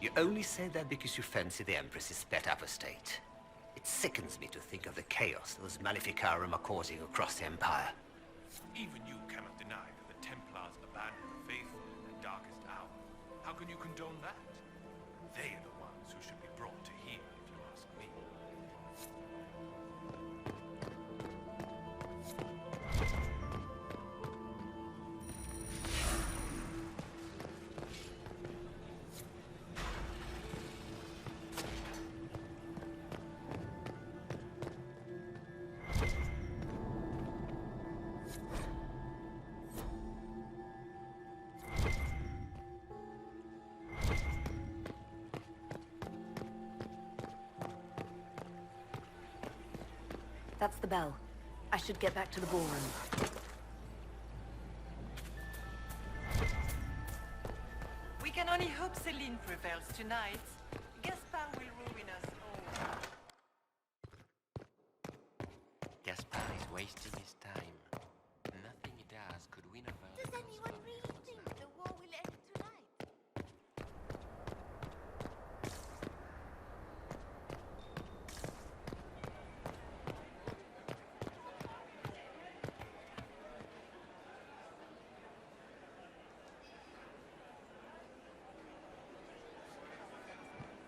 You only say that because you fancy the Empress's pet apostate. It sickens me to think of the chaos those Maleficarum are causing across the Empire. Even you cannot deny that the Templars abandoned the faithful in their darkest hour. How can you condone that? They are the ones who should be brought to heel, if you ask me. That's the bell. I should get back to the ballroom. We can only hope Celine prevails tonight. Gaspard will ruin us all. Gaspard is wasting his time. Nothing he does could win over. Does anyone really think the war will end tonight?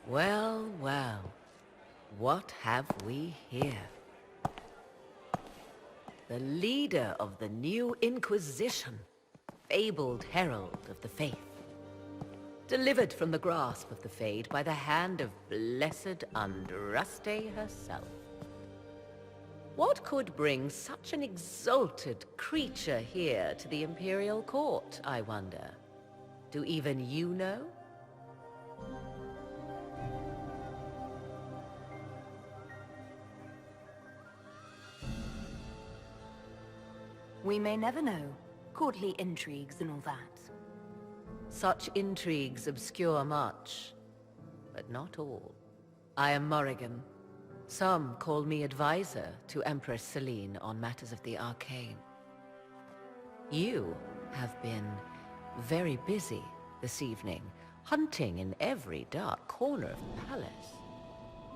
Well, well. What have we here? The leader of the new Inquisition, fabled herald of the faith. Delivered from the grasp of the Fade by the hand of blessed Andraste herself. What could bring such an exalted creature here to the Imperial Court, I wonder? Do even you know? We may never know. Courtly intrigues and all that. Such intrigues obscure much, but not all. I am Morrigan. Some call me advisor to Empress Celine on matters of the arcane. You have been very busy this evening, hunting in every dark corner of the palace.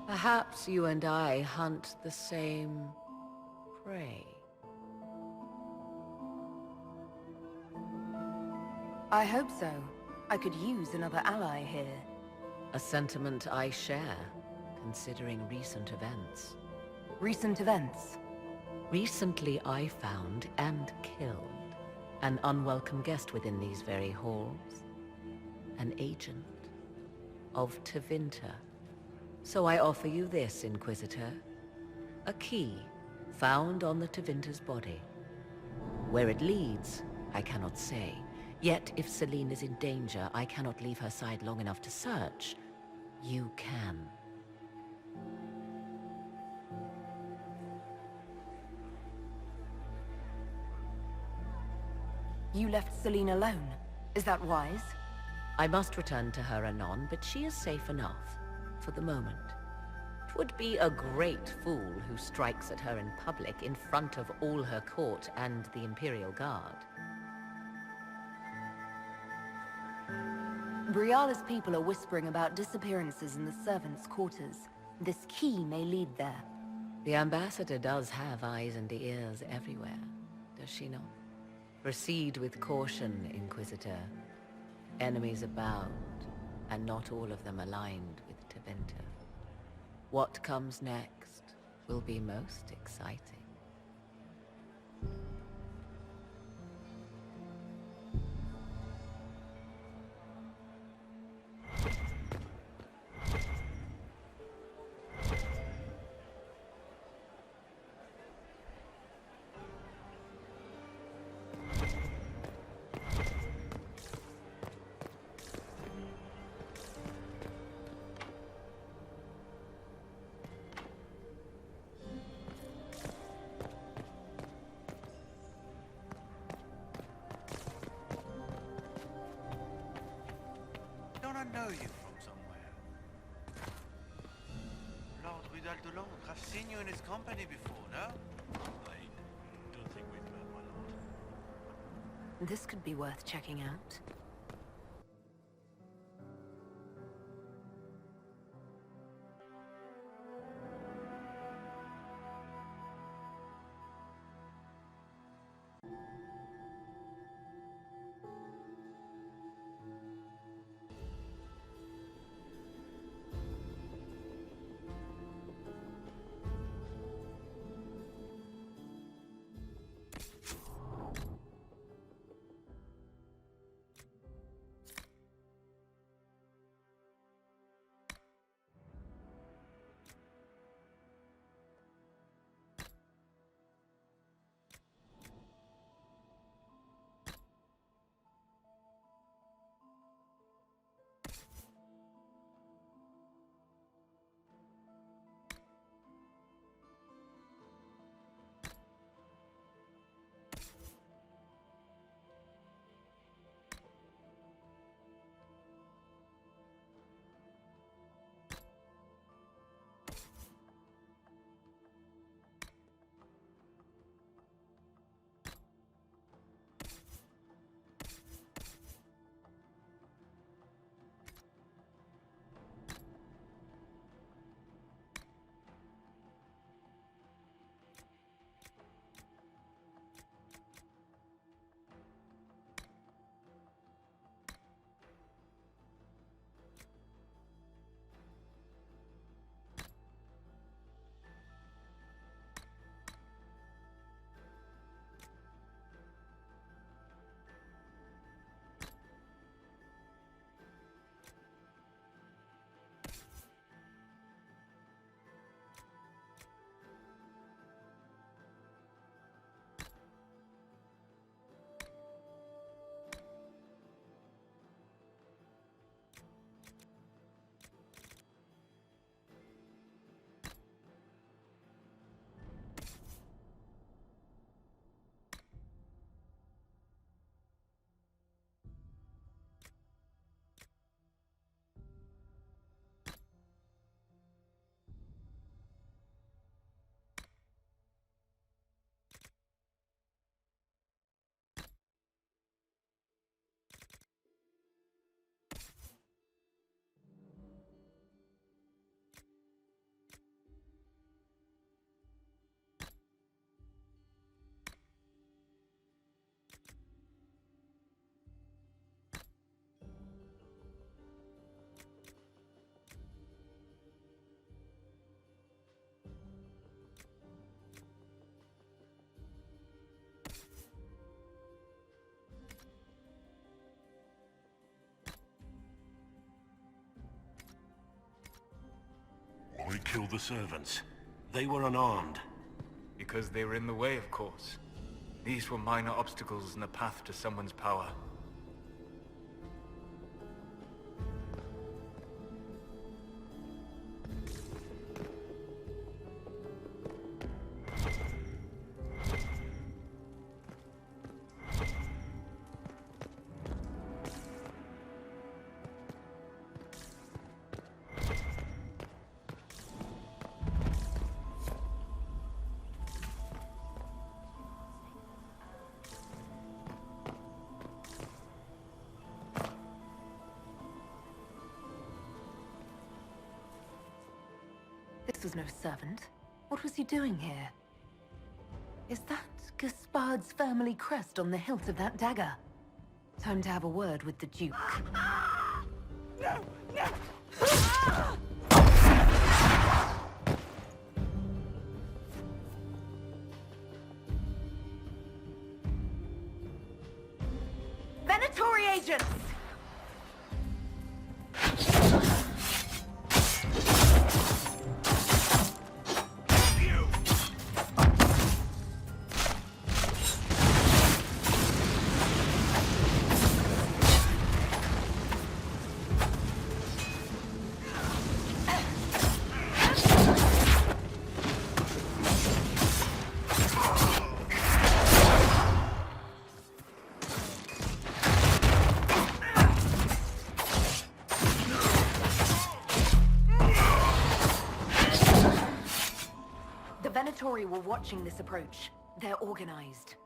Perhaps you and I hunt the same prey. I hope so. I could use another ally here. A sentiment I share, considering recent events. Recent events? Recently I found and killed an unwelcome guest within these very halls. An agent of Tevinter. So I offer you this, Inquisitor. A key found on the Tevinter's body. Where it leads, I cannot say. Yet, if Celine is in danger, I cannot leave her side long enough to search. You can. You left Celine alone. Is that wise? I must return to her anon, but she is safe enough, for the moment. It would be a great fool who strikes at her in public in front of all her court and the Imperial Guard. Briala's people are whispering about disappearances in the servants' quarters. This key may lead there. The ambassador does have eyes and ears everywhere, does she not? Proceed with caution, Inquisitor. Enemies abound, and not all of them aligned with Tevinter. What comes next will be most exciting. I know you from somewhere. Lord Rudal de Londres, I've seen you in his company before, no? I don't think we've met, my lord. This could be worth checking out. We killed the servants. They were unarmed. Because they were in the way, of course. These were minor obstacles in the path to someone's power. This was no servant. What was he doing here? Is that Gaspard's family crest on the hilt of that dagger? Time to have a word with the Duke. No! No! Venatory agents! Venatory were watching this approach. They're organized.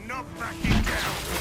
not backing down!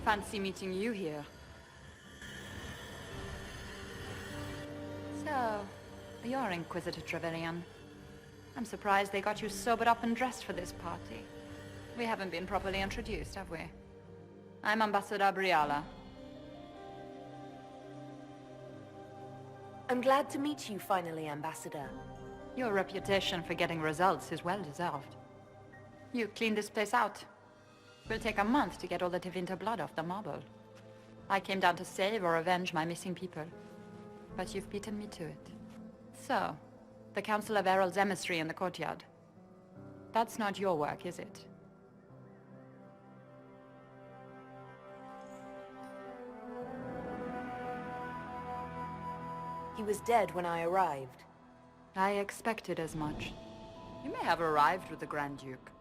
Fancy meeting you here. So, you're Inquisitor Trevelyan. I'm surprised they got you sobered up and dressed for this party. We haven't been properly introduced, have we? I'm Ambassador Briala. I'm glad to meet you finally, Ambassador. Your reputation for getting results is well deserved. You cleaned this place out. Will take a month to get all the Tevinter blood off the marble. I came down to save or avenge my missing people. But you've beaten me to it. So, the Council of Errol's emissary in the courtyard. That's not your work, is it? He was dead when I arrived. I expected as much. You may have arrived with the Grand Duke,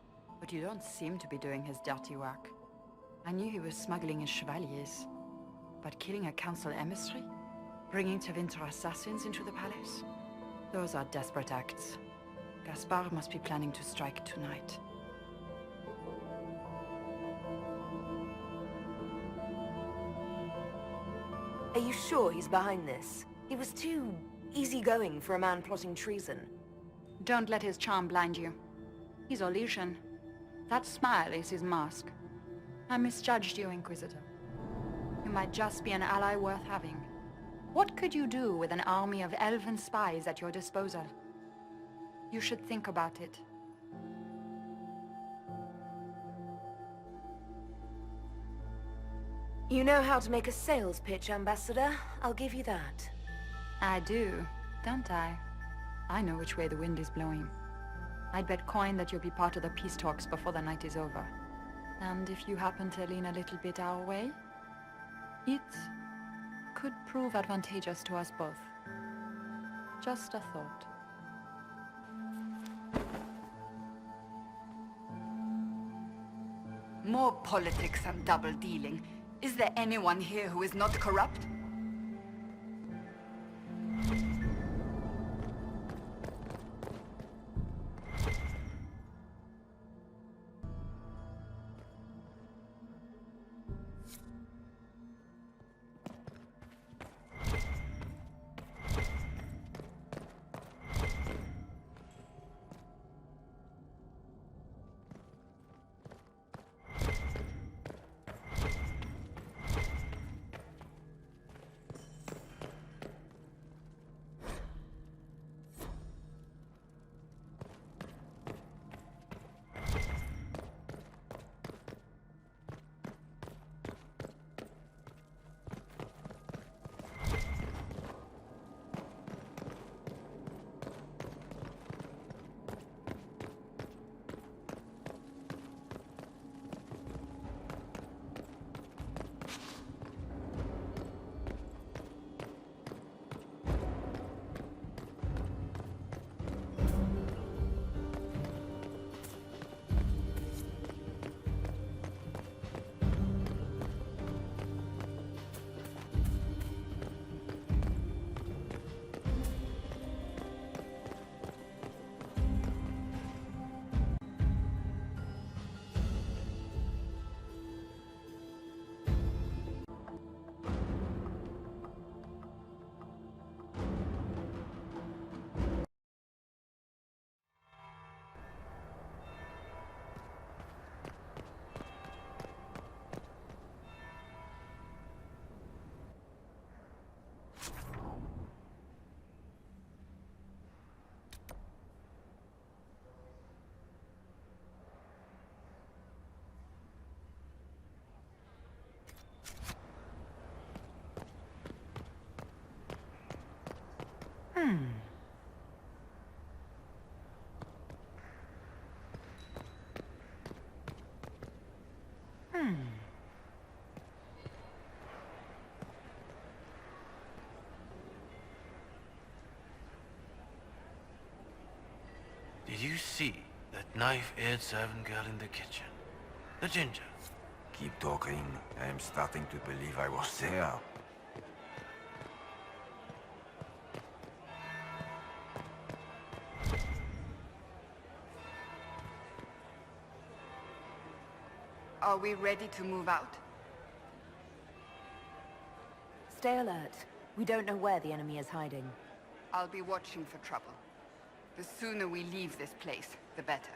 but you don't seem to be doing his dirty work. I knew he was smuggling his chevaliers. But killing a council emissary? Bringing Tevinter assassins into the palace? Those are desperate acts. Gaspard must be planning to strike tonight. Are you sure he's behind this? He was too Easy going for a man plotting treason. Don't let his charm blind you. He's Olesian. That smile is his mask. I misjudged you, Inquisitor. You might just be an ally worth having. What could you do with an army of elven spies at your disposal? You should think about it. You know how to make a sales pitch, Ambassador. I'll give you that. I do, don't I? I know which way the wind is blowing. I'd bet coin that you'll be part of the peace talks before the night is over. And if you happen to lean a little bit our way, it could prove advantageous to us both. Just a thought. More politics and double-dealing. Is there anyone here who is not corrupt? Did you see that knife-eared servant girl in the kitchen? The ginger. Keep talking. I am starting to believe I was there. Are we ready to move out? Stay alert. We don't know where the enemy is hiding. I'll be watching for trouble. The sooner we leave this place, the better.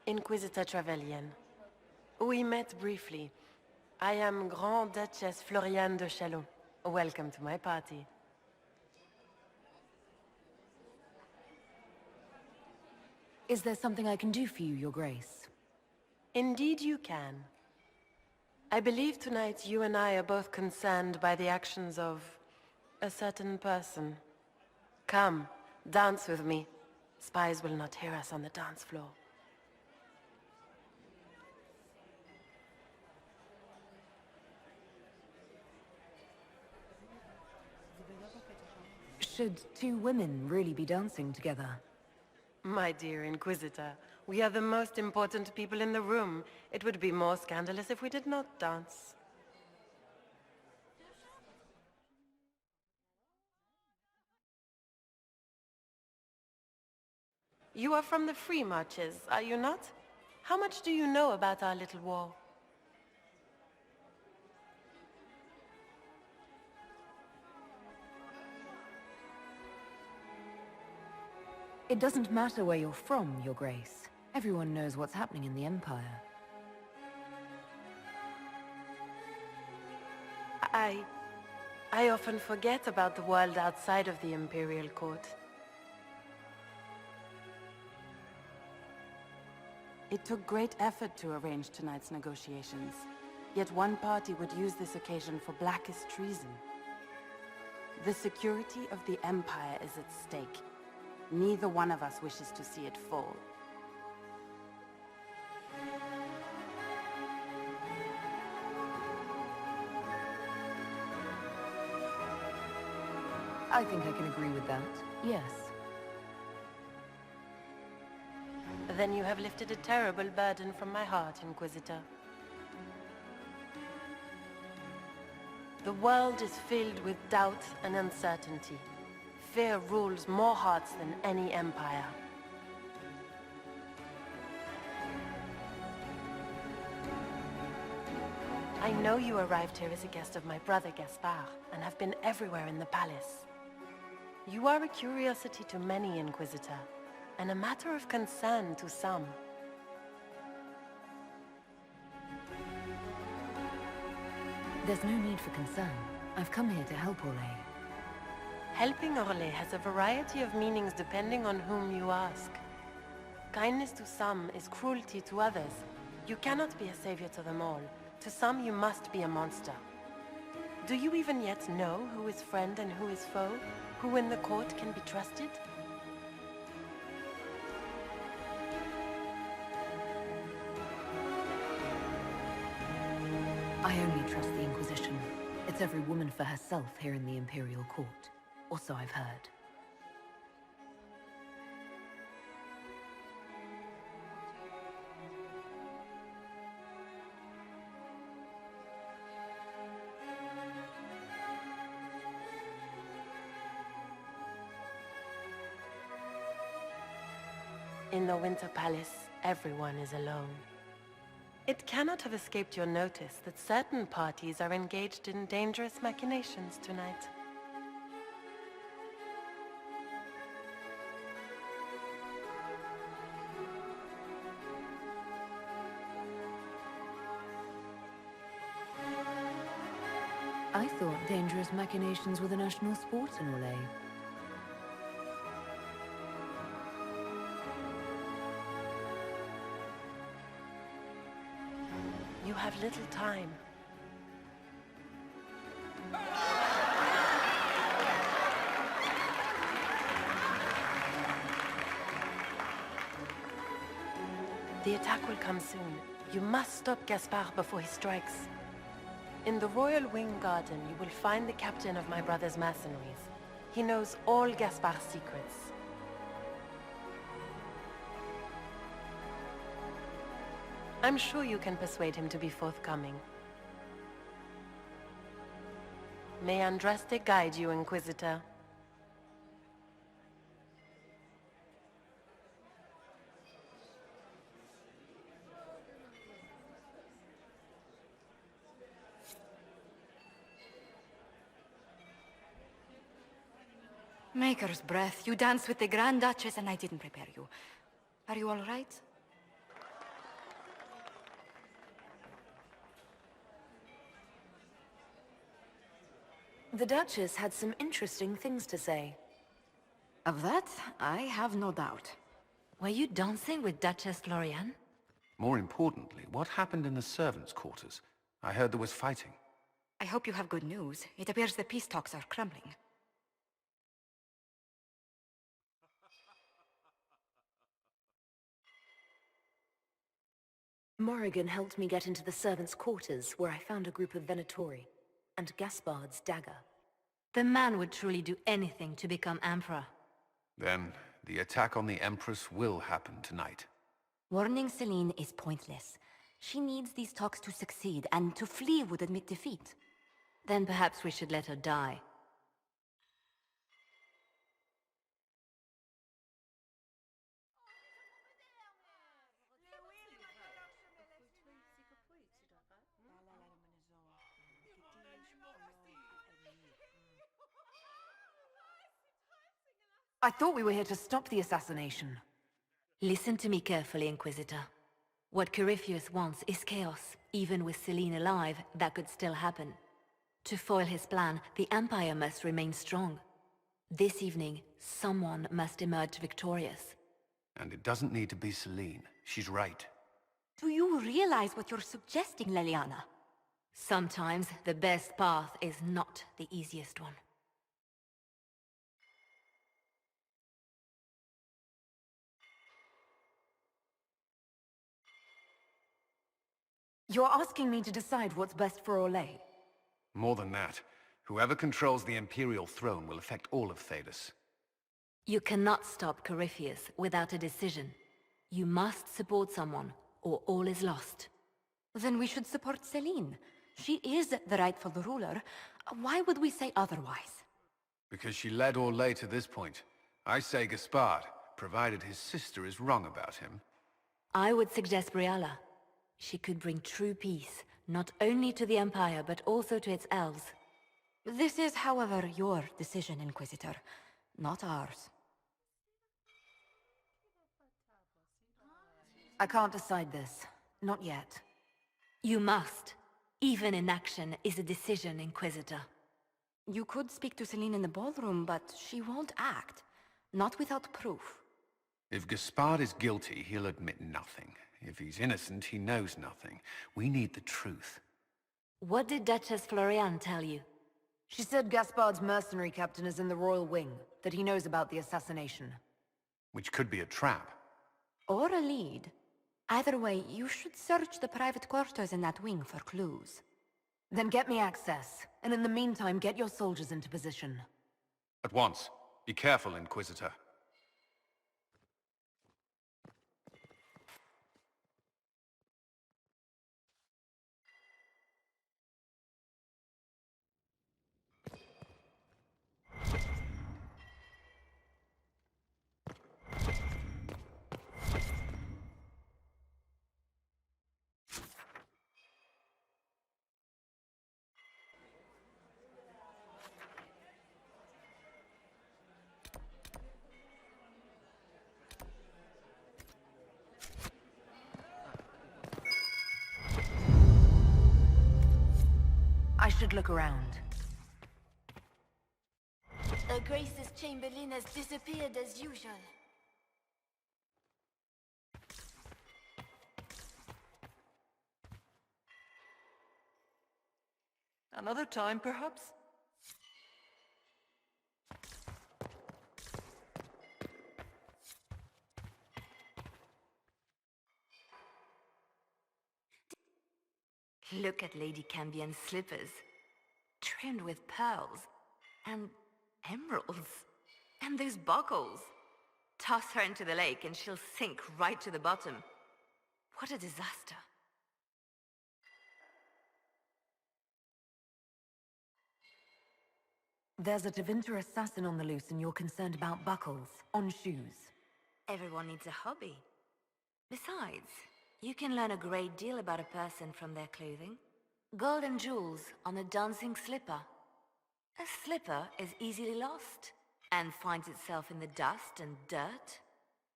Inquisitor Trevelyan. We met briefly. I am Grand Duchess Floriane de Chalon. Welcome to my party. Is there something I can do for you, Your Grace? Indeed you can. I believe tonight you and I are both concerned by the actions of a certain person. Come, dance with me. Spies will not hear us on the dance floor. Should two women really be dancing together? My dear Inquisitor, we are the most important people in the room. It would be more scandalous if we did not dance. You are from the Free Marches, are you not? How much do you know about our little war? It doesn't matter where you're from, Your Grace. Everyone knows what's happening in the Empire. I often forget about the world outside of the Imperial Court. It took great effort to arrange tonight's negotiations. Yet one party would use this occasion for blackest treason. The security of the Empire is at stake. Neither one of us wishes to see it fall. I think I can agree with that, yes. Then you have lifted a terrible burden from my heart, Inquisitor. The world is filled with doubt and uncertainty. Fear rules more hearts than any empire. I know you arrived here as a guest of my brother Gaspard, and have been everywhere in the palace. You are a curiosity to many, Inquisitor, and a matter of concern to some. There's no need for concern. I've come here to help Orlais. Helping Orlais has a variety of meanings depending on whom you ask. Kindness to some is cruelty to others. You cannot be a savior to them all. To some you must be a monster. Do you even yet know who is friend and who is foe? Who in the court can be trusted? I only trust the Inquisition. It's every woman for herself here in the Imperial Court. Or so I've heard. In the Winter Palace, everyone is alone. It cannot have escaped your notice that certain parties are engaged in dangerous machinations tonight. I thought dangerous machinations were the national sport in Orlais. You have little time. The attack will come soon. You must stop Gaspard before he strikes. In the Royal Wing Garden, you will find the captain of my brother's mercenaries. He knows all Gaspard's secrets. I'm sure you can persuade him to be forthcoming. May Andraste guide you, Inquisitor. Maker's breath. You danced with the Grand Duchess and I didn't prepare you. Are you all right? The Duchess had some interesting things to say. Of that, I have no doubt. Were you dancing with Duchess Lorian? More importantly, what happened in the servants' quarters? I heard there was fighting. I hope you have good news. It appears the peace talks are crumbling. Morrigan helped me get into the servants' quarters, where I found a group of Venatori, and Gaspard's dagger. The man would truly do anything to become Emperor. Then, the attack on the Empress will happen tonight. Warning Celine is pointless. She needs these talks to succeed, and to flee would admit defeat. Then perhaps we should let her die. I thought we were here to stop the assassination. Listen to me carefully, Inquisitor. What Corypheus wants is chaos. Even with Selene alive, that could still happen. To foil his plan, the Empire must remain strong. This evening, someone must emerge victorious. And it doesn't need to be Selene. She's right. Do you realize what you're suggesting, Leliana? Sometimes the best path is not the easiest one. You're asking me to decide what's best for Orlais? More than that, whoever controls the Imperial throne will affect all of Thedas. You cannot stop Corypheus without a decision. You must support someone, or all is lost. Then we should support Selene. She is the rightful ruler. Why would we say otherwise? Because she led Orlais to this point. I say Gaspard, provided his sister is wrong about him. I would suggest Briala. She could bring true peace, not only to the Empire, but also to its elves. This is, however, your decision, Inquisitor, not ours. I can't decide this. Not yet. You must. Even inaction is a decision, Inquisitor. You could speak to Selene in the ballroom, but she won't act. Not without proof. If Gaspard is guilty, he'll admit nothing. If he's innocent, he knows nothing. We need the truth. What did Duchess Floriane tell you? She said Gaspard's mercenary captain is in the Royal Wing, that he knows about the assassination. Which could be a trap. Or a lead. Either way, you should search the private quarters in that wing for clues. Then get me access, and in the meantime, get your soldiers into position. At once. Be careful, Inquisitor. I should look around. Her Grace's Chamberlain has disappeared as usual. Another time, perhaps? Look at Lady Cambien's slippers. Trimmed with pearls. And emeralds. And those buckles. Toss her into the lake and she'll sink right to the bottom. What a disaster. There's a Tevinter assassin on the loose and you're concerned about buckles on shoes. Everyone needs a hobby. Besides, you can learn a great deal about a person from their clothing. Gold and jewels on a dancing slipper. A slipper is easily lost and finds itself in the dust and dirt.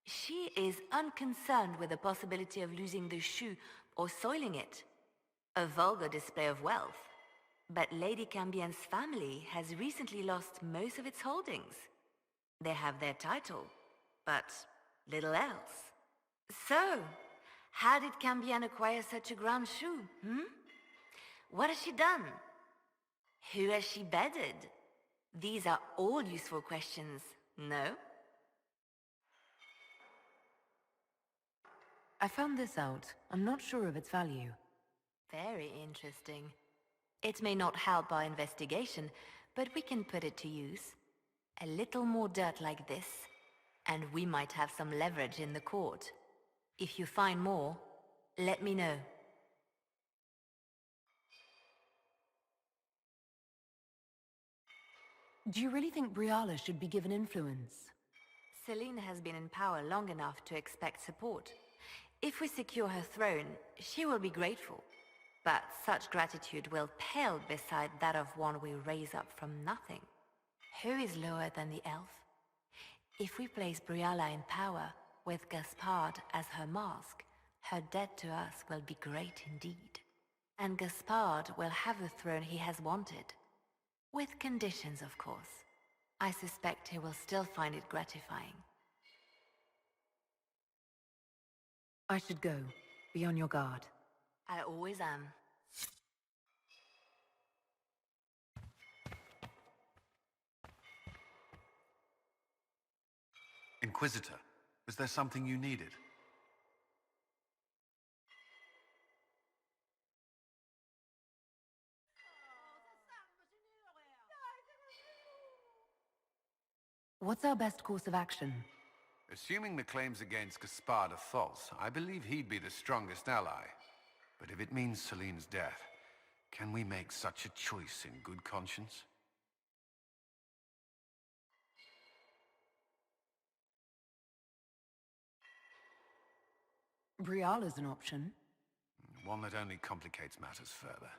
She is unconcerned with the possibility of losing the shoe or soiling it. A vulgar display of wealth. But Lady Cambien's family has recently lost most of its holdings. They have their title, but little else. So, how did Cambien acquire such a grand shoe, What has she done? Who has she bedded? These are all useful questions, no? I found this out. I'm not sure of its value. Very interesting. It may not help our investigation, but we can put it to use. A little more dirt like this, and we might have some leverage in the court. If you find more, let me know. Do you really think Briala should be given influence? Selene has been in power long enough to expect support. If we secure her throne, she will be grateful. But such gratitude will pale beside that of one we raise up from nothing. Who is lower than the elf? If we place Briala in power, with Gaspard as her mask, her debt to us will be great indeed. And Gaspard will have the throne he has wanted. With conditions, of course. I suspect he will still find it gratifying. I should go. Be on your guard. I always am. Inquisitor, was there something you needed? What's our best course of action? Assuming the claims against Gaspard are false, I believe he'd be the strongest ally. But if it means Celine's death, can we make such a choice in good conscience? Briala's an option. One that only complicates matters further.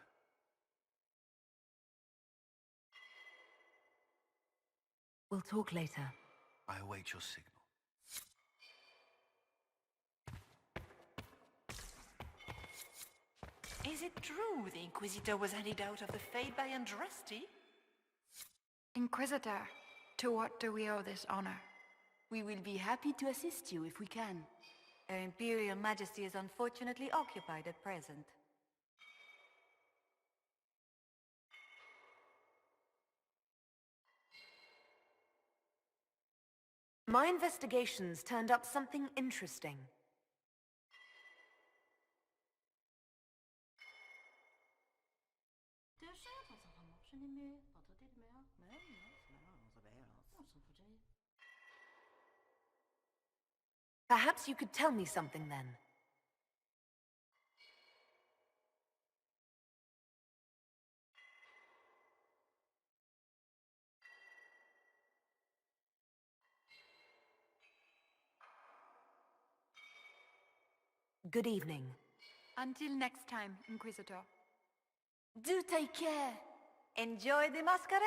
We'll talk later. I await your signal. Is it true the Inquisitor was handed out of the Fade by Andraste? Inquisitor, to what do we owe this honor? We will be happy to assist you if we can. Her Imperial Majesty is unfortunately occupied at present. My investigations turned up something interesting. Perhaps you could tell me something then. Good evening. Until next time, Inquisitor. Do take care. Enjoy the masquerade!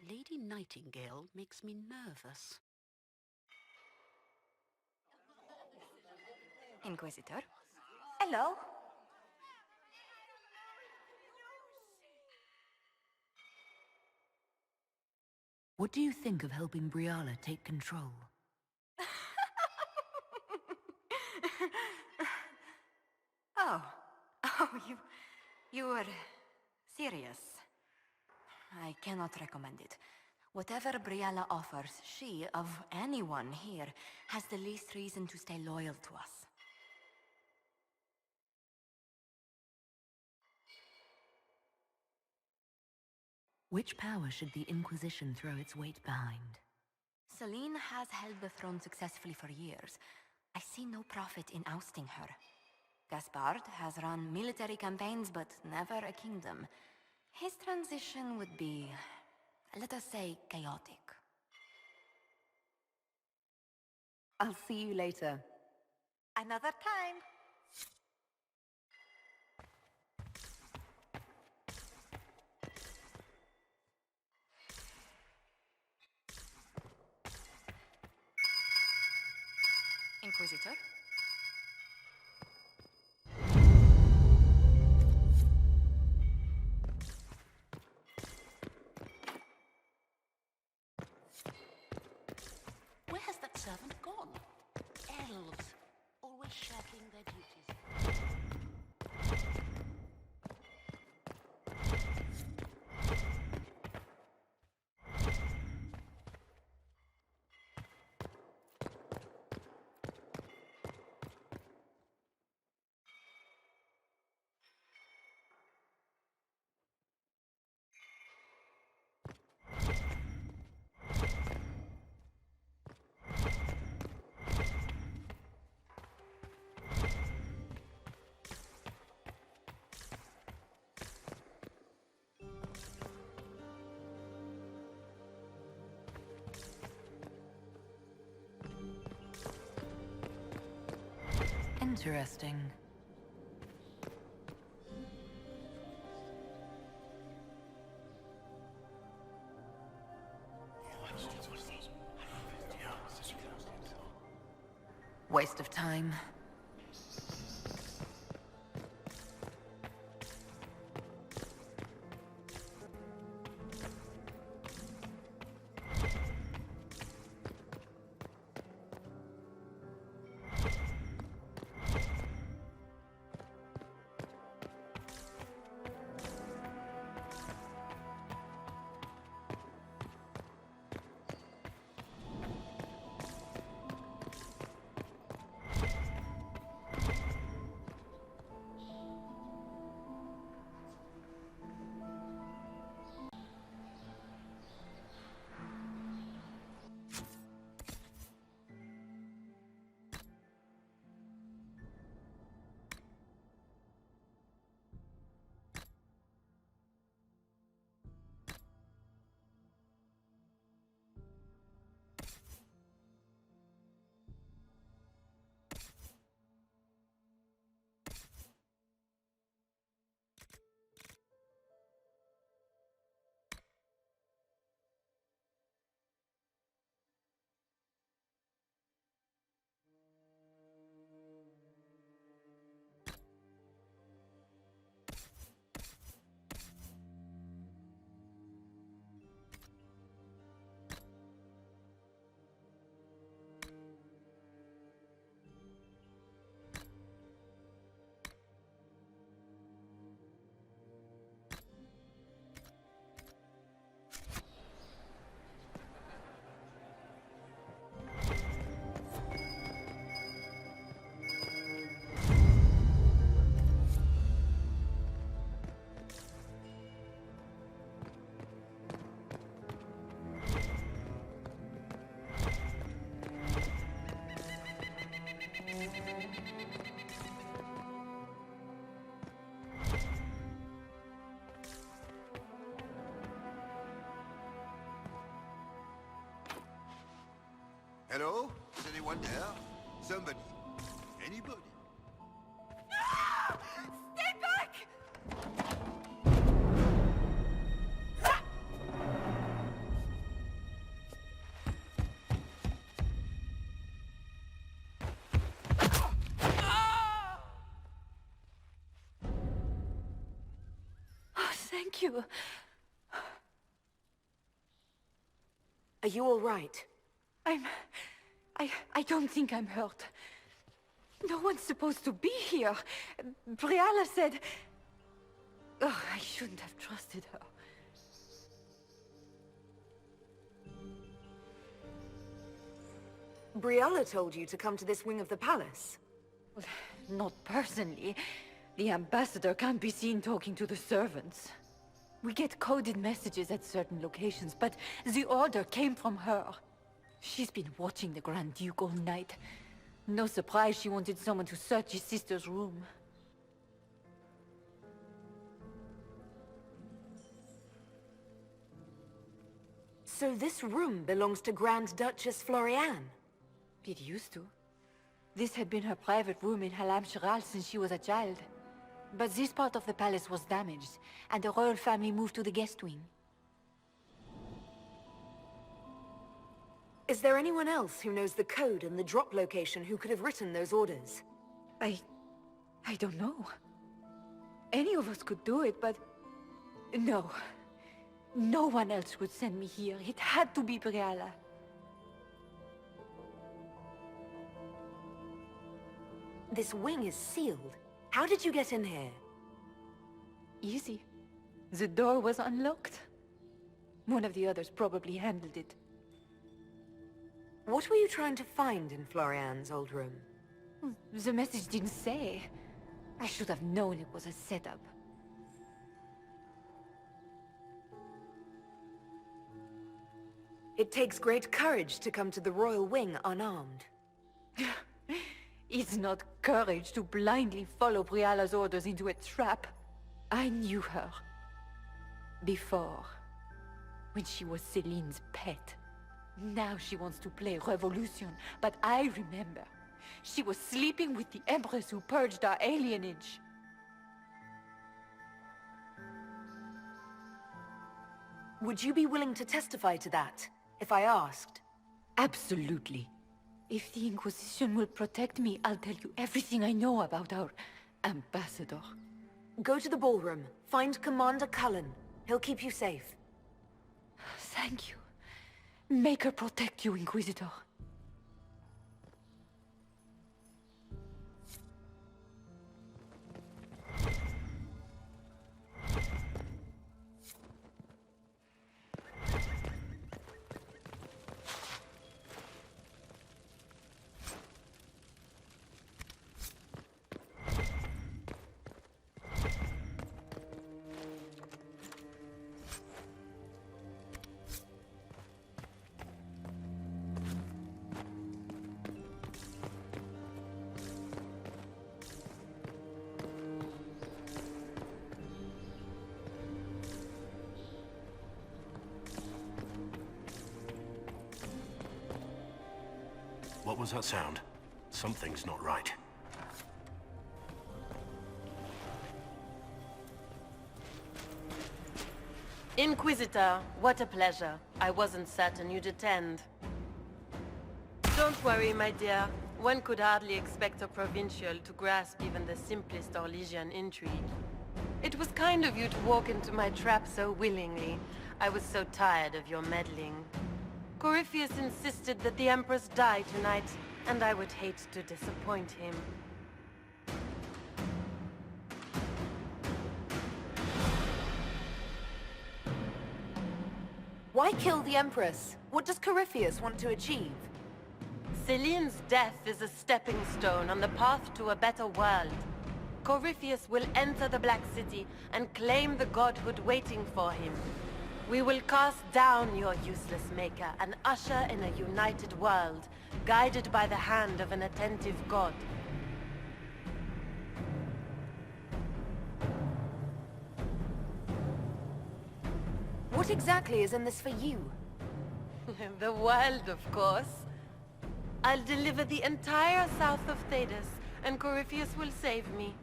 Lady Nightingale makes me nervous. Inquisitor? Hello? What do you think of helping Briala take control? Oh, you were serious. I cannot recommend it. Whatever Briala offers, she, of anyone here, has the least reason to stay loyal to us. Which power should the Inquisition throw its weight behind? Celine has held the throne successfully for years. I see no profit in ousting her. Gaspard has run military campaigns, but never a kingdom. His transition would be, let us say, chaotic. I'll see you later. Another time. Inquisitor? Where has that servant gone? Elves, always shirking their duties. Interesting. Waste of time. Hello? Is anyone there? Somebody? Anybody? No! Stay back! Oh, thank you. Are you all right? I don't think I'm hurt. No one's supposed to be here. Briala said... Oh, I shouldn't have trusted her. Briala told you to come to this wing of the palace? Well, not personally. The ambassador can't be seen talking to the servants. We get coded messages at certain locations, but the order came from her. She's been watching the Grand Duke all night. No surprise she wanted someone to search his sister's room. So this room belongs to Grand Duchess Floriane? It used to. This had been her private room in Halam Shiral since she was a child. But this part of the palace was damaged, and the royal family moved to the guest wing. Is there anyone else who knows the code and the drop location who could have written those orders? I don't know. Any of us could do it, but... No. No one else would send me here. It had to be Briala. This wing is sealed. How did you get in here? Easy. The door was unlocked. One of the others probably handled it. What were you trying to find in Floriane's old room? The message didn't say. I should have known it was a setup. It takes great courage to come to the royal wing unarmed. It's not courage to blindly follow Briala's orders into a trap. I knew her. Before. When she was Celine's pet. Now she wants to play revolution, but I remember. She was sleeping with the Empress who purged our alienage. Would you be willing to testify to that, if I asked? Absolutely. If the Inquisition will protect me, I'll tell you everything I know about our ambassador. Go to the ballroom. Find Commander Cullen. He'll keep you safe. Thank you. Make her protect you, Inquisitor. What was that sound? Something's not right. Inquisitor, what a pleasure. I wasn't certain you'd attend. Don't worry, my dear. One could hardly expect a provincial to grasp even the simplest Orlesian intrigue. It was kind of you to walk into my trap so willingly. I was so tired of your meddling. Corypheus insisted that the Empress die tonight, and I would hate to disappoint him. Why kill the Empress? What does Corypheus want to achieve? Celine's death is a stepping stone on the path to a better world. Corypheus will enter the Black City and claim the godhood waiting for him. We will cast down your useless maker and usher in a united world, guided by the hand of an attentive god. What exactly is in this for you? The world, of course. I'll deliver the entire south of Thedas, and Corypheus will save me.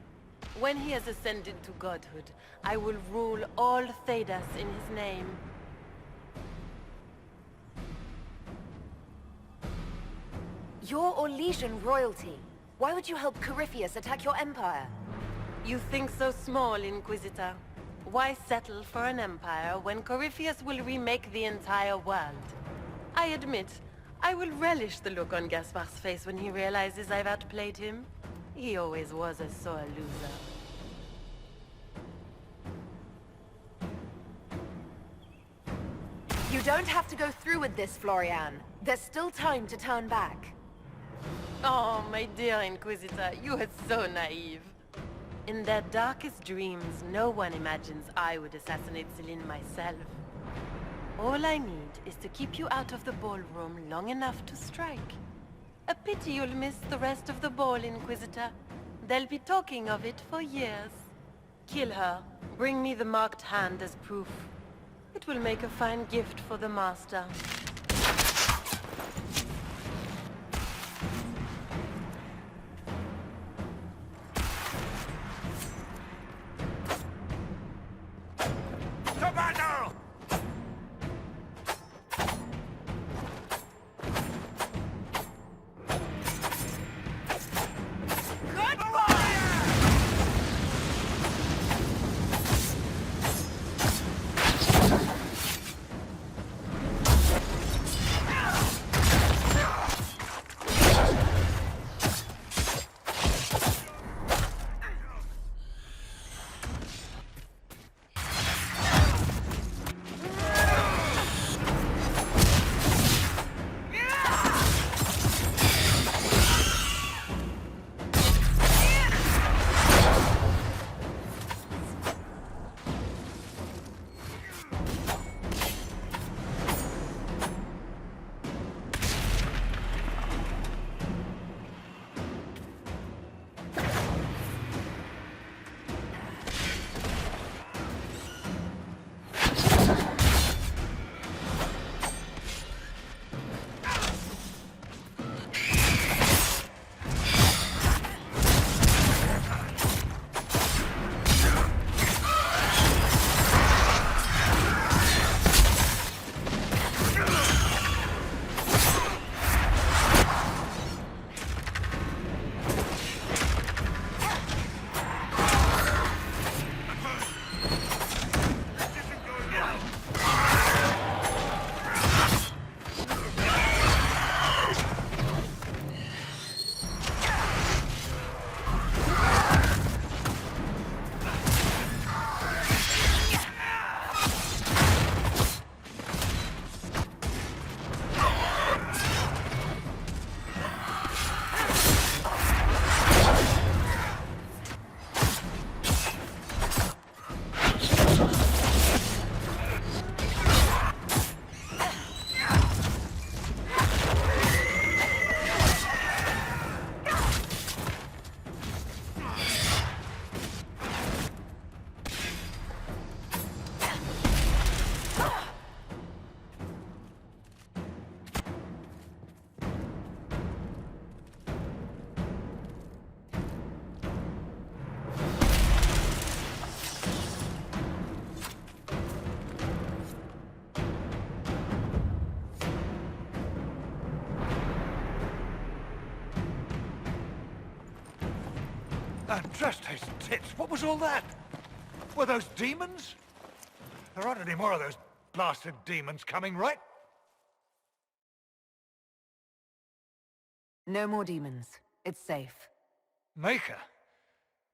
When he has ascended to godhood, I will rule all Thedas in his name. You're Orlesian royalty. Why would you help Corypheus attack your empire? You think so small, Inquisitor. Why settle for an empire when Corypheus will remake the entire world? I admit, I will relish the look on Gaspard's face when he realizes I've outplayed him. He always was a sore loser. You don't have to go through with this, Florian. There's still time to turn back. Oh, my dear Inquisitor, you are so naive. In their darkest dreams, no one imagines I would assassinate Celine myself. All I need is to keep you out of the ballroom long enough to strike. A pity you'll miss the rest of the ball, Inquisitor. They'll be talking of it for years. Kill her. Bring me the marked hand as proof. It will make a fine gift for the Master. Commander! And dressed his tits. What was all that? Were those demons? There aren't any more of those blasted demons coming, right? No more demons. It's safe. Maker?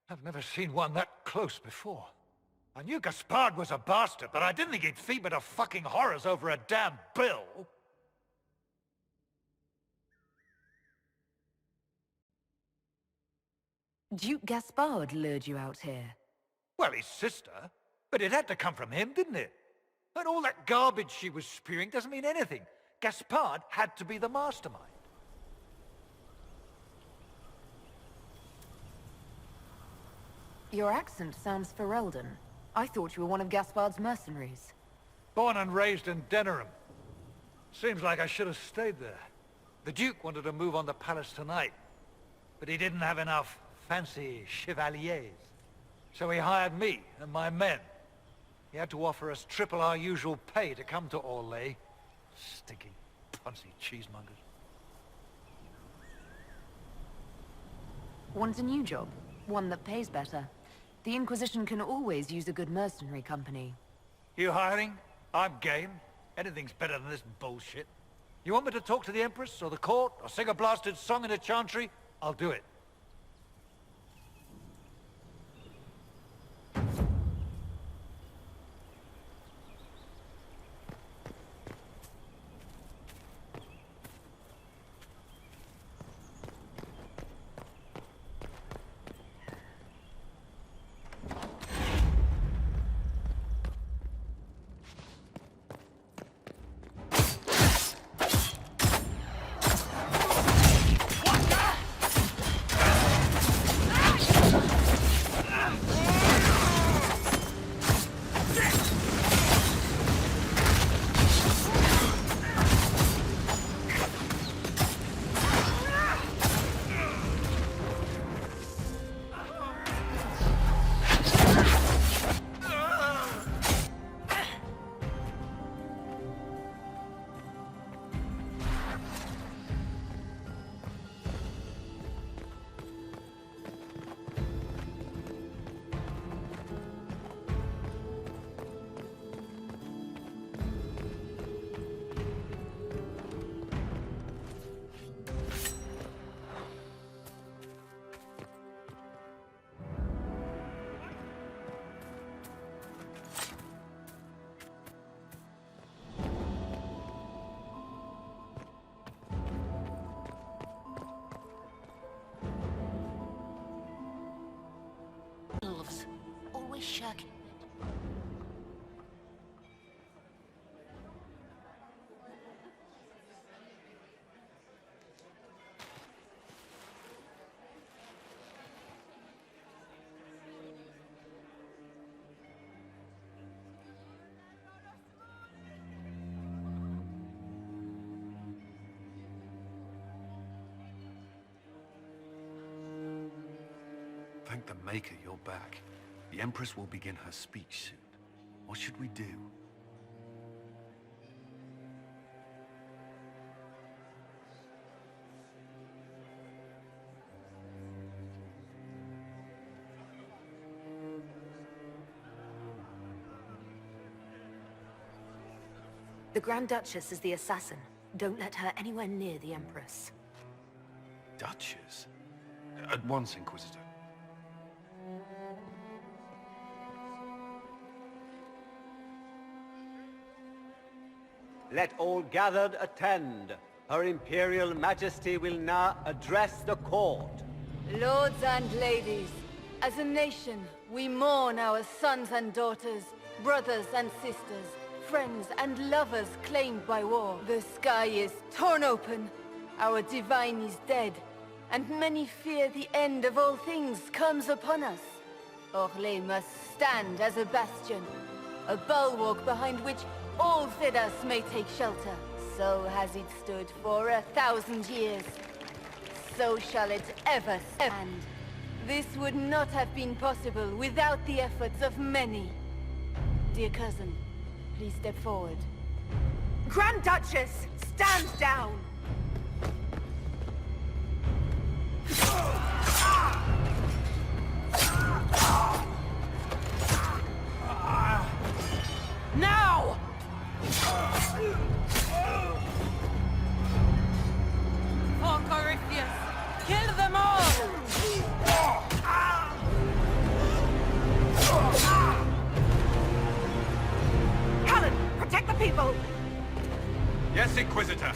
I've never seen one that close before. I knew Gaspard was a bastard, but I didn't think he'd feed me to fucking horrors over a damn bill. Duke Gaspard lured you out here. Well, his sister. But it had to come from him, didn't it? And all that garbage she was spewing doesn't mean anything. Gaspard had to be the mastermind. Your accent sounds Ferelden. I thought you were one of Gaspard's mercenaries. Born and raised in Denerim. Seems like I should have stayed there. The Duke wanted to move on the palace tonight, but he didn't have enough fancy chevaliers. So he hired me and my men. He had to offer us triple our usual pay to come to Orlais. Stinking, punsy cheesemongers. Want a new job? One that pays better? The Inquisition can always use a good mercenary company. You hiring? I'm game. Anything's better than this bullshit. You want me to talk to the Empress, or the court, or sing a blasted song in a Chantry? I'll do it. Always shirking. Thank the Maker you're back. The Empress will begin her speech soon. What should we do? The Grand Duchess is the assassin. Don't let her anywhere near the Empress. Duchess? At once, Inquisitor. Let all gathered attend. Her Imperial Majesty will now address the court. Lords and ladies, as a nation, we mourn our sons and daughters, brothers and sisters, friends and lovers claimed by war. The sky is torn open, our divine is dead, and many fear the end of all things comes upon us. Orlais must stand as a bastion, a bulwark behind which all Fidas may take shelter. So has it stood for 1,000 years. So shall it ever stand. This would not have been possible without the efforts of many. Dear cousin, please step forward. Grand Duchess, stand down! Inquisitor!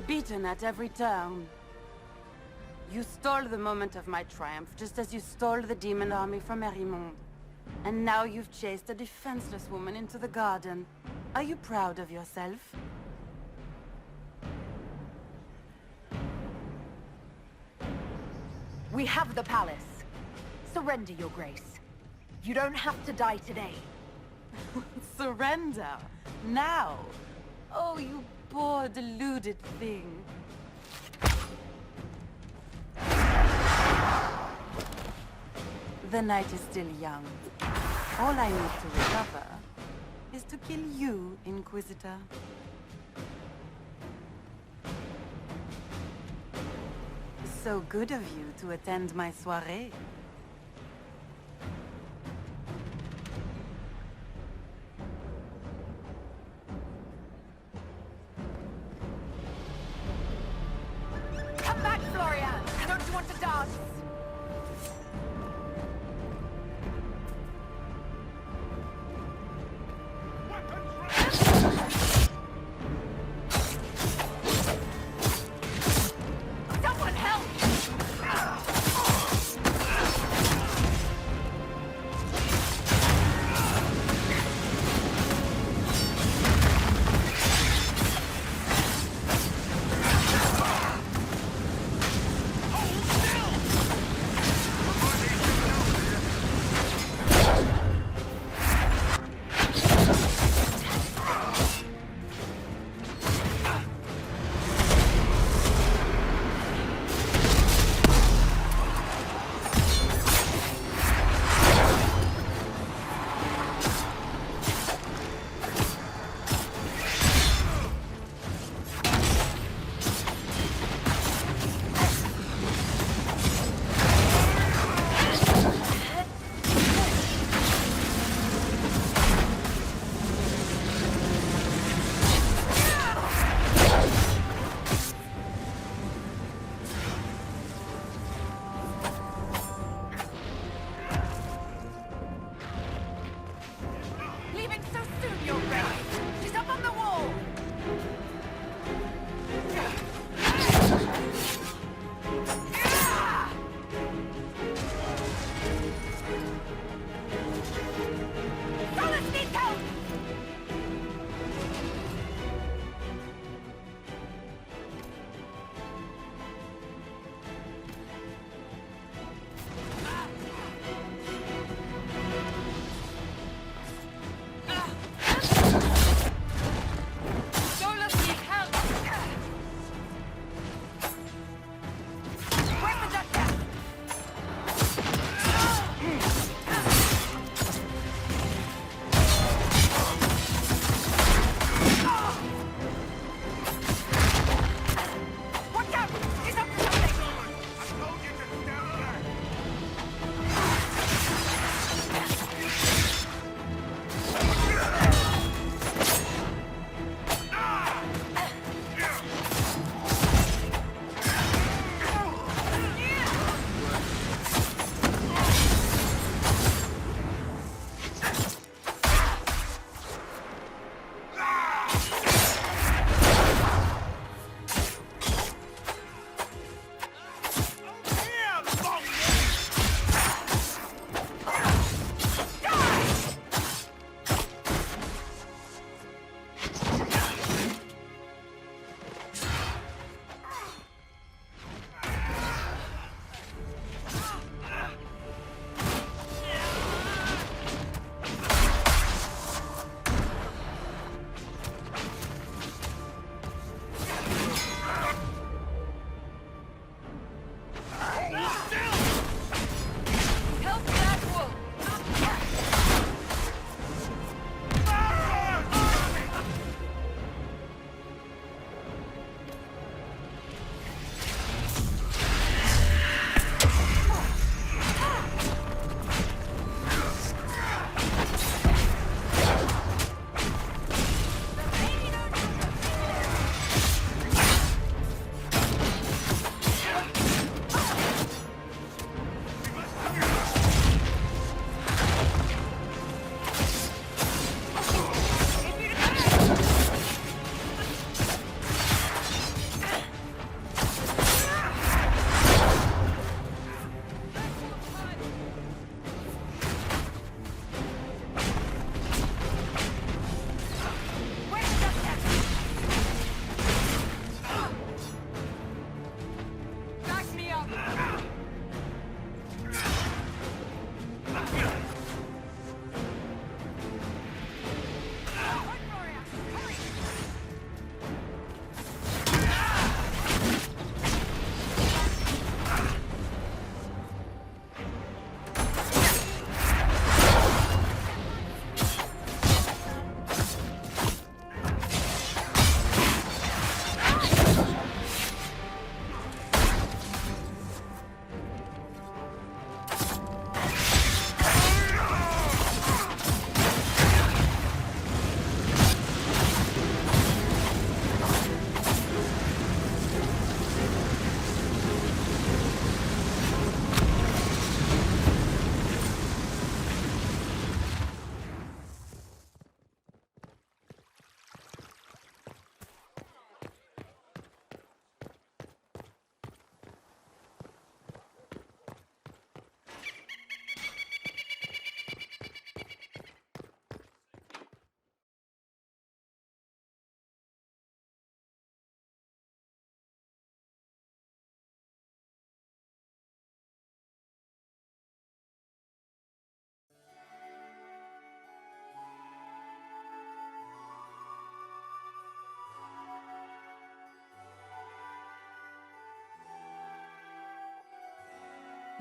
Beaten at every turn. You stole the moment of my triumph, just as you stole the demon army from Erimond. And now you've chased a defenseless woman into the garden. Are you proud of yourself? We have the palace. Surrender, Your Grace. You don't have to die today. Surrender? Now? Oh, you poor, deluded thing. The night is still young. All I need to recover is to kill you, Inquisitor. So good of you to attend my soirée. Come back, Florian! Don't you want to dance? Someone help!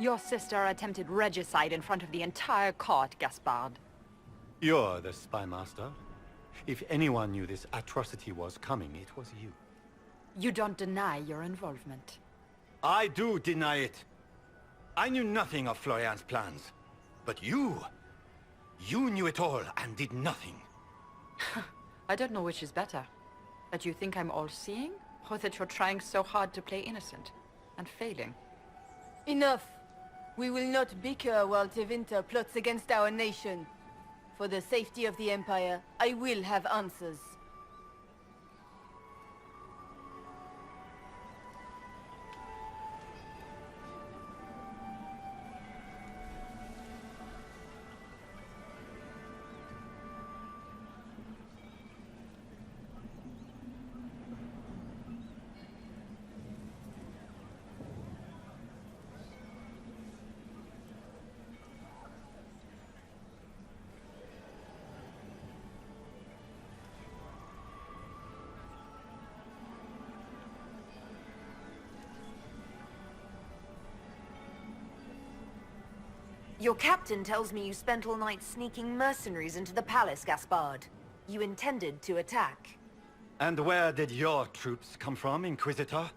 Your sister attempted regicide in front of the entire court, Gaspard. You're the spy master. If anyone knew this atrocity was coming, it was you. You don't deny your involvement. I do deny it. I knew nothing of Florian's plans. But you knew it all and did nothing. I don't know which is better. That you think I'm all-seeing, or that you're trying so hard to play innocent, and failing. Enough! We will not bicker while Tevinter plots against our nation. For the safety of the Empire, I will have answers. Your captain tells me you spent all night sneaking mercenaries into the palace, Gaspard. You intended to attack. And where did your troops come from, Inquisitor?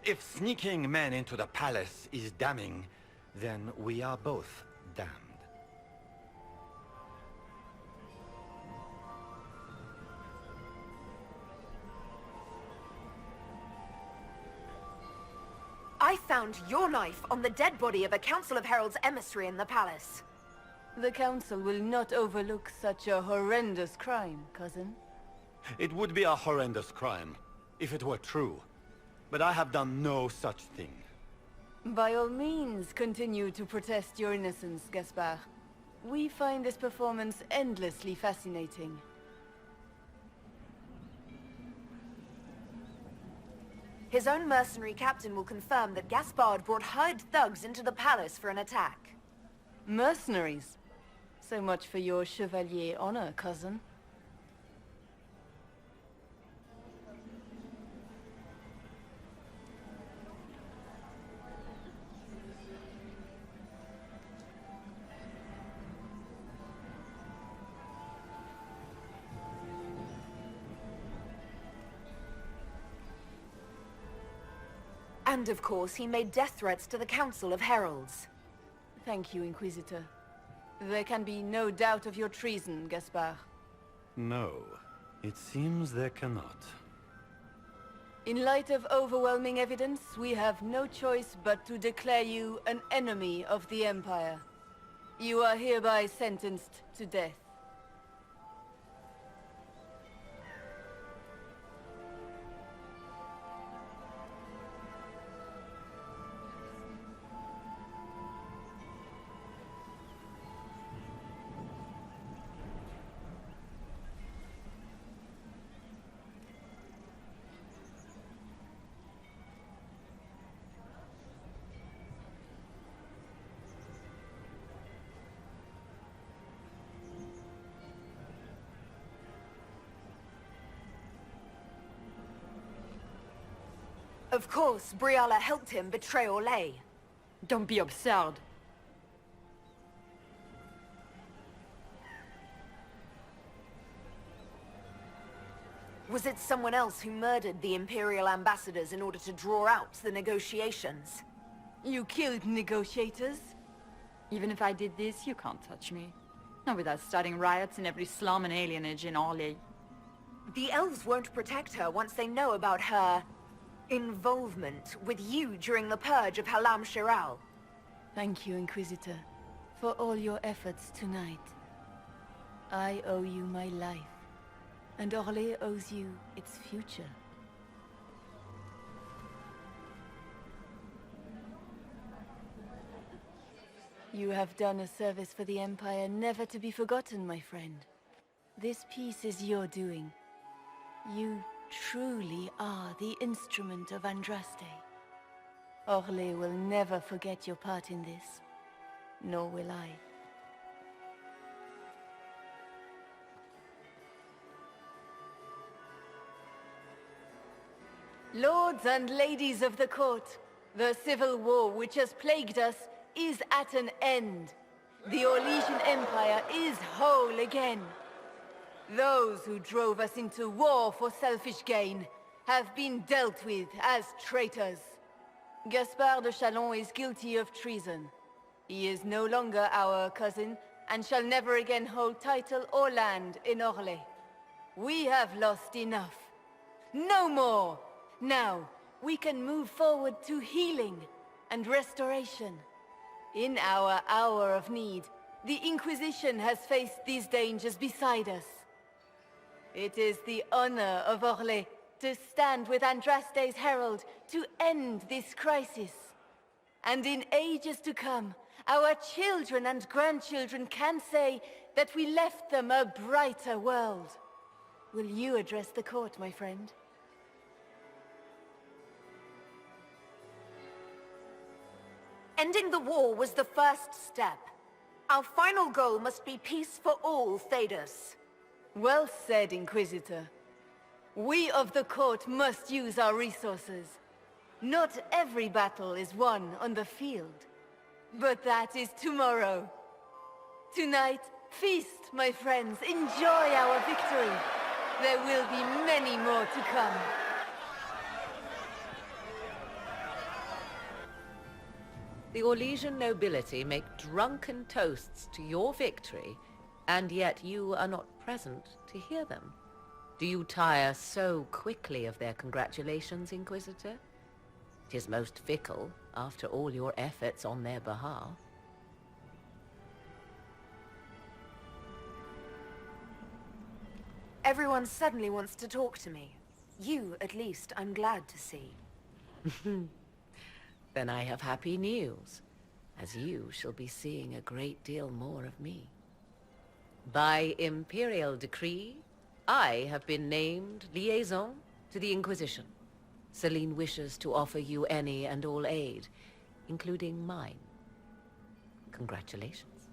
If sneaking men into the palace is damning, then we are both damned. I found your knife on the dead body of a Council of Heralds emissary in the palace. The Council will not overlook such a horrendous crime, cousin. It would be a horrendous crime, if it were true. But I have done no such thing. By all means, continue to protest your innocence, Gaspard. We find this performance endlessly fascinating. His own mercenary captain will confirm that Gaspard brought hired thugs into the palace for an attack. Mercenaries? So much for your chevalier honor, cousin. And of course, he made death threats to the Council of Heralds. Thank you, Inquisitor. There can be no doubt of your treason, Gaspard. No, it seems there cannot. In light of overwhelming evidence, we have no choice but to declare you an enemy of the Empire. You are hereby sentenced to death. Of course, Briala helped him betray Orlais. Don't be absurd. Was it someone else who murdered the Imperial ambassadors in order to draw out the negotiations? You killed negotiators? Even if I did this, you can't touch me. Not without starting riots in every slum and alienage in Orlais. The elves won't protect her once they know about her involvement with you during the purge of Halam Shiral. Thank you, Inquisitor, for all your efforts tonight. I owe you my life, and Orlais owes you its future. You have done a service for the Empire never to be forgotten, my friend. This piece is your doing. You truly are the instrument of Andraste. Orlais will never forget your part in this, nor will I. Lords and ladies of the court, the civil war which has plagued us is at an end. The Orlesian Empire is whole again. Those who drove us into war for selfish gain have been dealt with as traitors. Gaspard de Chalon is guilty of treason. He is no longer our cousin, and shall never again hold title or land in Orlais. We have lost enough. No more! Now, we can move forward to healing and restoration. In our hour of need, the Inquisition has faced these dangers beside us. It is the honor of Orlais to stand with Andraste's herald to end this crisis. And in ages to come, our children and grandchildren can say that we left them a brighter world. Will you address the court, my friend? Ending the war was the first step. Our final goal must be peace for all, Thedas. Well said, Inquisitor. We of the court must use our resources. Not every battle is won on the field. But that is tomorrow. Tonight, feast, my friends. Enjoy our victory. There will be many more to come. The Orlesian nobility make drunken toasts to your victory, and yet you are not present to hear them. Do you tire so quickly of their congratulations, Inquisitor? 'Tis most fickle, after all your efforts on their behalf. Everyone suddenly wants to talk to me. You, at least, I'm glad to see. Then I have happy news, as you shall be seeing a great deal more of me. By Imperial decree, I have been named liaison to the Inquisition. Celine wishes to offer you any and all aid, including mine. Congratulations.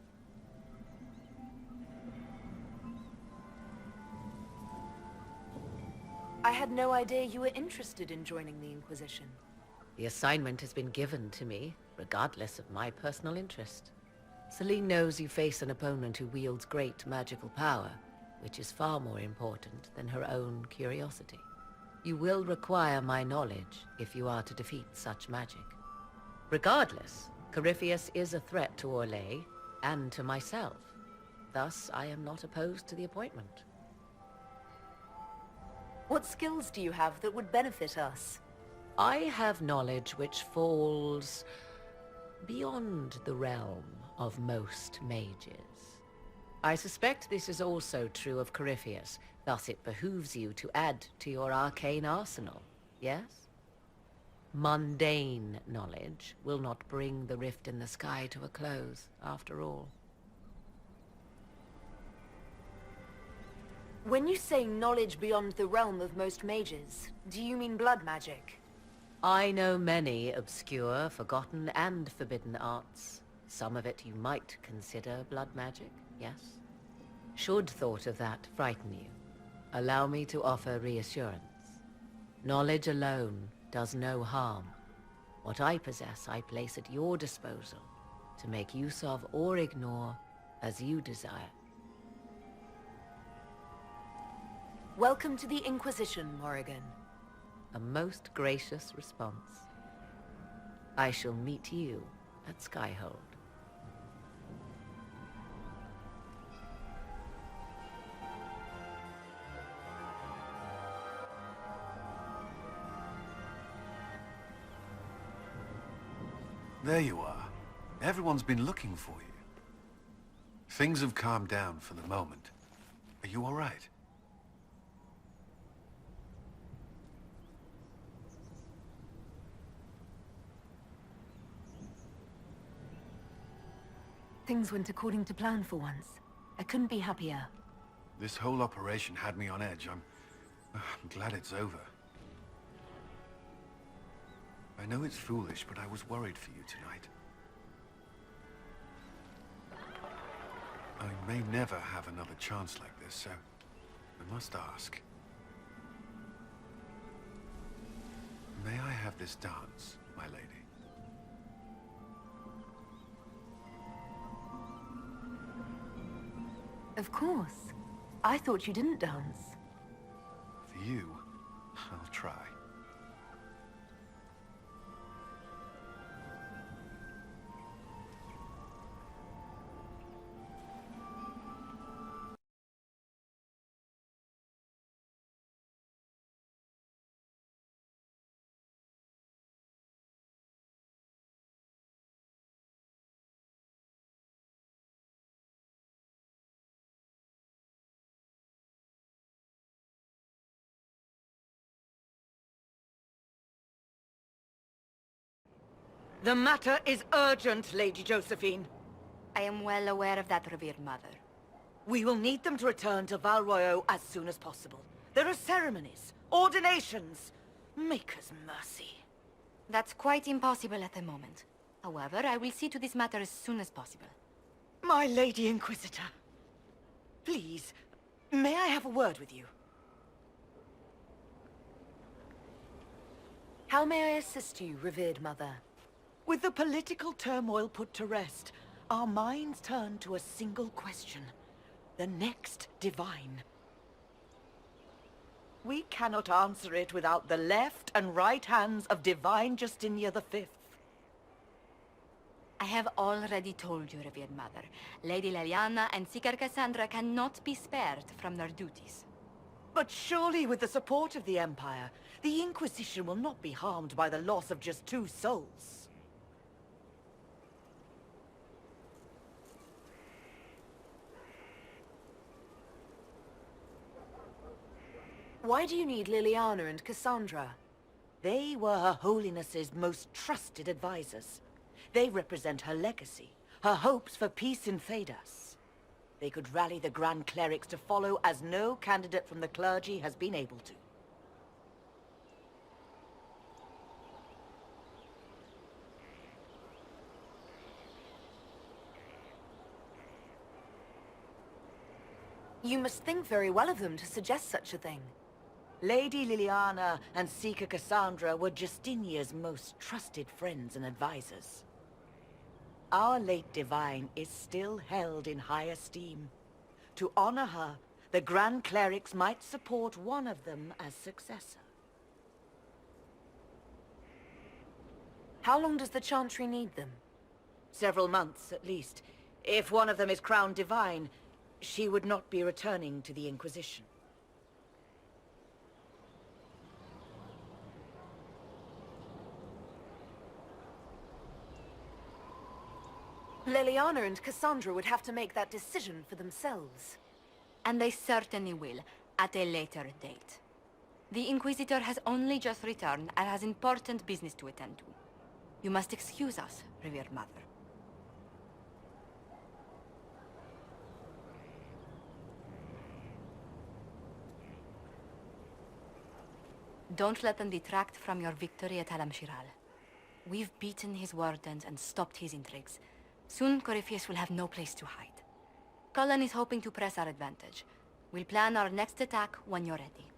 I had no idea you were interested in joining the Inquisition. The assignment has been given to me, regardless of my personal interest. Celine knows you face an opponent who wields great magical power, which is far more important than her own curiosity. You will require my knowledge if you are to defeat such magic. Regardless, Corypheus is a threat to Orlais and to myself. Thus, I am not opposed to the appointment. What skills do you have that would benefit us? I have knowledge which falls beyond the realm of most mages. I suspect this is also true of Corypheus, thus it behooves you to add to your arcane arsenal, yes? Mundane knowledge will not bring the rift in the sky to a close, after all. When you say knowledge beyond the realm of most mages, do you mean blood magic? I know many obscure, forgotten, and forbidden arts. Some of it you might consider blood magic, yes? Should thought of that frighten you, allow me to offer reassurance. Knowledge alone does no harm. What I possess, I place at your disposal to make use of or ignore as you desire. Welcome to the Inquisition, Morrigan. A most gracious response. I shall meet you at Skyhold. There you are. Everyone's been looking for you. Things have calmed down for the moment. Are you all right? Things went according to plan for once. I couldn't be happier. This whole operation had me on edge. I'm glad it's over. I know it's foolish, but I was worried for you tonight. I may never have another chance like this, so I must ask. May I have this dance, my lady? Of course. I thought you didn't dance. For you, I'll try. The matter is urgent, Lady Josephine. I am well aware of that, revered mother. We will need them to return to Val Royeaux as soon as possible. There are ceremonies, ordinations. Make us mercy. That's quite impossible at the moment. However, I will see to this matter as soon as possible. My Lady Inquisitor. Please, may I have a word with you? How may I assist you, revered mother? With the political turmoil put to rest, our minds turn to a single question. The next divine. We cannot answer it without the left and right hands of Divine Justinia V. I have already told you, revered mother. Lady Leliana and Seeker Cassandra cannot be spared from their duties. But surely with the support of the Empire, the Inquisition will not be harmed by the loss of just 2 souls. Why do you need Liliana and Cassandra? They were Her Holiness's most trusted advisors. They represent her legacy, her hopes for peace in Thedas. They could rally the Grand Clerics to follow as no candidate from the clergy has been able to. You must think very well of them to suggest such a thing. Lady Liliana and Seeker Cassandra were Justinia's most trusted friends and advisors. Our late divine is still held in high esteem. To honor her, the Grand Clerics might support one of them as successor. How long does the Chantry need them? Several months, at least. If one of them is crowned divine, she would not be returning to the Inquisition. Liliana and Cassandra would have to make that decision for themselves. And they certainly will, at a later date. The Inquisitor has only just returned and has important business to attend to. You must excuse us, revered mother. Don't let them detract from your victory at Alam-Shiral. We've beaten his wardens and stopped his intrigues. Soon, Corypheus will have no place to hide. Cullen is hoping to press our advantage. We'll plan our next attack when you're ready.